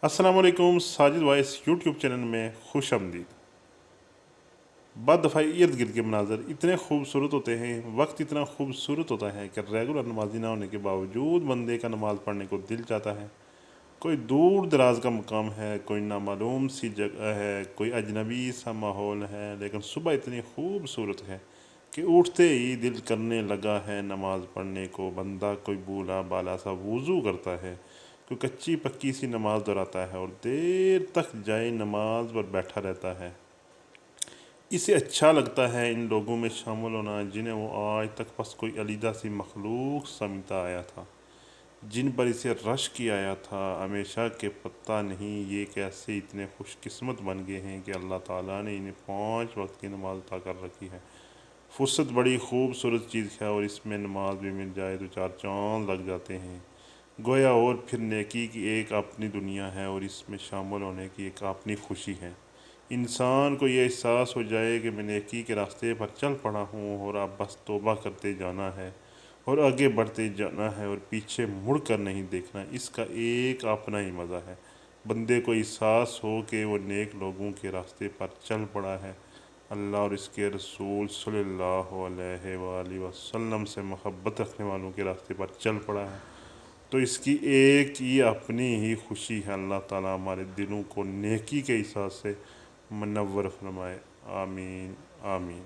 अस्सलाम वालेकुम। Sajid voice YouTube channel में खुश आमदीद। बाद दफ़ा इर्द गिर्द के मनाजर इतने खूबसूरत होते हैं, वक्त इतना खूबसूरत होता है कि रेगुलर नमाजी ना होने के बावजूद बंदे का नमाज़ पढ़ने को दिल चाहता है। कोई दूर दराज का मकाम है, कोई नामालूम सी जगह है, कोई अजनबी सा माहौल है, लेकिन सुबह इतनी खूबसूरत है कि उठते ही दिल करने लगा है नमाज़ पढ़ने को। बंदा कोई बूला बाला सा वज़ू करता है, कोई कच्ची पक्की सी नमाज़ दोहराता है और देर तक जाए नमाज पर बैठा रहता है। इसे अच्छा लगता है इन लोगों में शामिल होना जिन्हें वो आज तक बस कोई अलीदा सी मखलूक समझता आया था, जिन पर इसे रश किया आया था हमेशा के पता नहीं ये कैसे इतने खुशकिस्मत बन गए हैं कि अल्लाह ताला ने इन्हें 5 वक्त की नमाज अता कर रखी है। फुर्सत बड़ी खूबसूरत चीज़ है और इसमें नमाज भी मिल जाए तो 4 चाँद लग जाते हैं। गोया और फिर नेकी की एक अपनी दुनिया है और इसमें शामिल होने की एक अपनी खुशी है। इंसान को ये एहसास हो जाए कि मैं नेकी के रास्ते पर चल पड़ा हूँ और अब बस तौबा करते जाना है और आगे बढ़ते जाना है और पीछे मुड़ कर नहीं देखना। इसका एक अपना ही मज़ा है। बंदे को एहसास हो कि वो नेक लोगों के रास्ते पर चल पड़ा है, अल्लाह और इसके रसूल सल्लल्लाहु अलैहि वसल्लम से मोहब्बत रखने वालों के रास्ते पर चल पड़ा है, तो इसकी एक ही अपनी ही खुशी है। अल्लाह ताला हमारे दिलों को नेकी के एहसास से मुनव्वर फरमाए। आमीन आमीन।